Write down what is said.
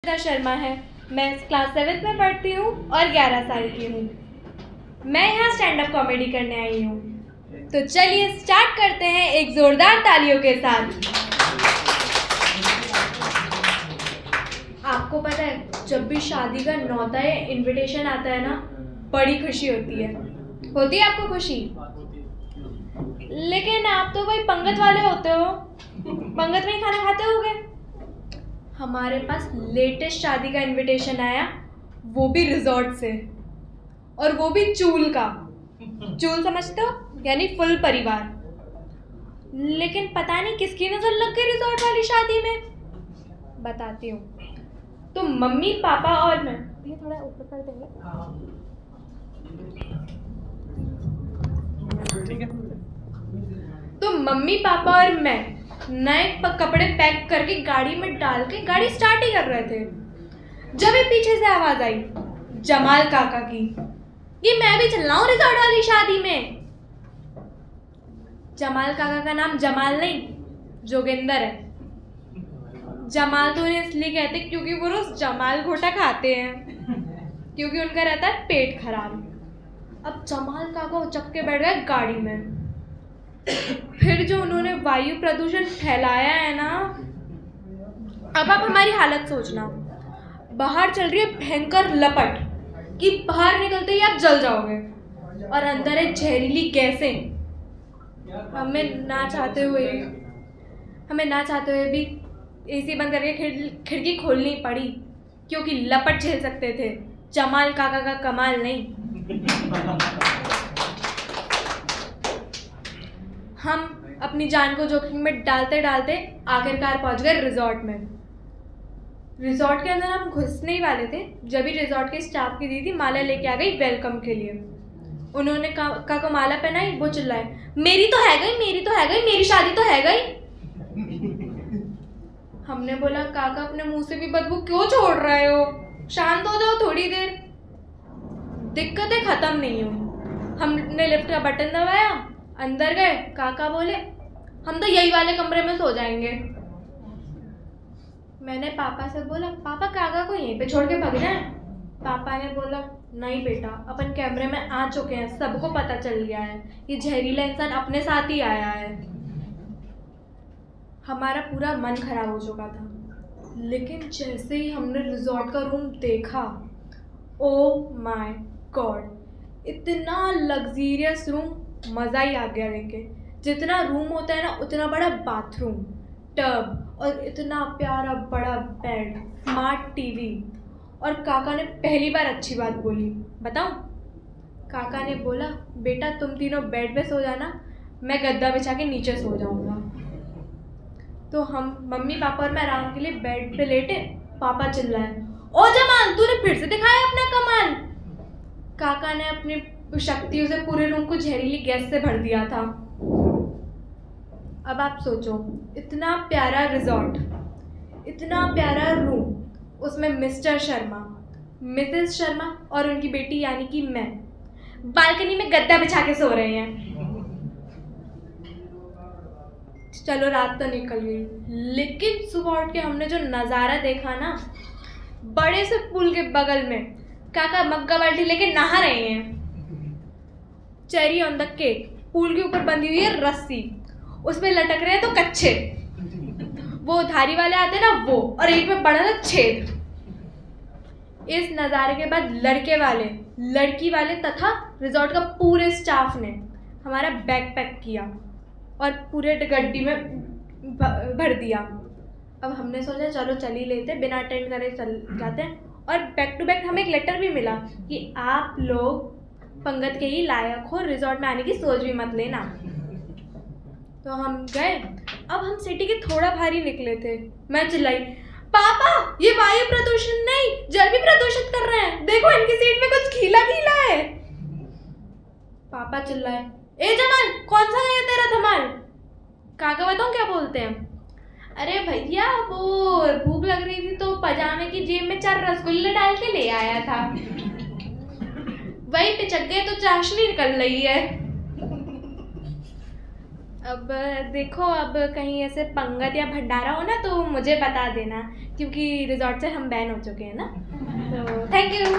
श्वेता शर्मा है। मैं class 7th में पढ़ती हूँ और 11 साल की हूँ। मैं यहाँ स्टैंड अप कॉमेडी करने आई हूँ। तो चलिए स्टार्ट करते हैं एक जोरदार तालियों के साथ। आपको पता है, जब भी शादी का न्योता या इनविटेशन आता है ना, बड़ी खुशी होती है। होती है आपको खुशी? लेकिन आप तो भाई पंगत वाले होते हो, पंगत में ही खाना खाते होगे। हमारे पास लेटेस्ट शादी का इनविटेशन आया, वो भी रिजॉर्ट से, और वो भी चूल का। चूल समझते हो? यानी फुल परिवार। लेकिन पता नहीं किसकी नजर लग गई रिजॉर्ट वाली शादी में। बताती हूँ। तो मम्मी पापा और मैं, ये थोड़ा ऊपर कर देंगे, ठीक है? तो मम्मी पापा और मैं नए कपड़े पैक करके गाड़ी में डाल के गाड़ी स्टार्ट ही कर रहे थे, जब ही पीछे से आवाज आई जमाल काका की, ये मैं भी चल रहा हूँ रिजॉर्ट वाली शादी में। जमाल काका का नाम जमाल नहीं, जोगिंदर है। जमाल तो उन्हें इसलिए कहते क्योंकि वो रोज जमाल घोटा खाते हैं, क्योंकि उनका रहता है पेट खराब। अब जमाल काका उचक के बैठ गए गाड़ी में। फिर जो उन्होंने वायु प्रदूषण फैलाया है ना, अब आप हमारी हालत सोचना। बाहर चल रही है भयंकर लपट कि बाहर निकलते ही आप जल जाओगे, और अंदर है जहरीली गैसें। हमें ना चाहते हुए भी एसी बंद करके खिड़की खोलनी पड़ी, क्योंकि लपट झेल सकते थे, जमाल काका का कमाल नहीं। हम अपनी जान को जोखिम में डालते डालते आखिरकार पहुंच गए रिजॉर्ट में। रिजॉर्ट के अंदर हम घुसने ही वाले थे, जब ही रिजॉर्ट के स्टाफ की दीदी माला लेके आ गई वेलकम के लिए। उन्होंने काका को माला पहनाई, वो चिल्लाए, मेरी तो है गई, मेरी तो है गई, मेरी शादी तो है गई। हमने बोला, काका अपने मुंह से भी बदबू क्यों छोड़ रहे हो, शांत हो जाओ थोड़ी देर। दिक्कतें खत्म नहीं हुई। हमने लिफ्ट का बटन दबाया, अंदर गए। काका बोले, हम तो यही वाले कमरे में सो जाएंगे। मैंने पापा से बोला, पापा काका को यहीं पे छोड़ के भाग जाए। पापा ने बोला, नहीं बेटा, अपन कैमरे में आ चुके हैं, सबको पता चल गया है, ये जहरीला इंसान अपने साथ ही आया है। हमारा पूरा मन खराब हो चुका था। लेकिन जैसे ही हमने रिजॉर्ट का रूम देखा, ओ माय गॉड, इतना लग्जरियस रूम, मज़ा ही आ गया देख के। जितना रूम होता है ना, उतना बड़ा बाथरूम, टब, और इतना प्यारा बड़ा बेड, स्मार्ट टीवी। और काका ने पहली बार अच्छी बात बोली, बताऊं? काका ने बोला, बेटा तुम तीनों बेड पे सो जाना, मैं गद्दा बिछा के नीचे सो जाऊंगा। तो हम मम्मी पापा और मैं आराम के लिए बेड पे लेटे। पापा चिल्लाए, ओ जमाल, तूने फिर से दिखाया अपना कमाल। काका ने अपनी शक्तियों से पूरे रूम को जहरीली गैस से भर दिया था। अब आप सोचो, इतना प्यारा रिजॉर्ट, इतना प्यारा रूम, उसमें मिस्टर शर्मा, मिसेस शर्मा और उनकी बेटी यानी कि मैं बालकनी में गद्दा बिछा के सो रहे हैं। चलो रात तो निकल गई, लेकिन सुबह उठ के हमने जो नज़ारा देखा ना, बड़े से पुल के बगल में काका मग्गा बाल्टी लेके नहा रहे हैं। चेरी ऑन द केक, पुल के ऊपर बंधी हुई है रस्सी, उसमें लटक रहे हैं तो कच्चे, वो धारी वाले आते हैं ना वो, और एक में बड़ा सा छेद। इस नज़ारे के बाद लड़के वाले, लड़की वाले तथा रिजॉर्ट का पूरे स्टाफ ने हमारा बैग पैक किया और पूरे गड्डी में भर दिया। अब हमने सोचा चलो चल ही लेते, बिना अटेंड करे चल जाते हैं। और बैक टू बैक हमें एक लेटर भी मिला कि आप लोग पंगत के ही लायक हो, रिजॉर्ट में आने की सोच भी मत लेना। तो हम गए। अब हम सिटी के थोड़ा बाहर ही निकले थे। मैं चिल्लाई, पापा ये वायु प्रदूषण नहीं, जल भी प्रदूषित कर रहे हैं, देखो इनकी सीट में कुछ गीला गीला है। पापा चिल्लाए, ए जमाल, कौन सा है तेरा धमाल? काका बताऊं क्या बोलते हैं, अरे भैया वो भूख लग रही थी तो पजामे की जेब में 4 रसगुल्ले डाल के ले आया था, वही पिचक गए तो चाशनी निकल रही है। अब देखो, अब कहीं ऐसे पंगत या भंडारा हो ना तो मुझे बता देना, क्योंकि रिजॉर्ट से हम बैन हो चुके हैं ना। तो थैंक यू।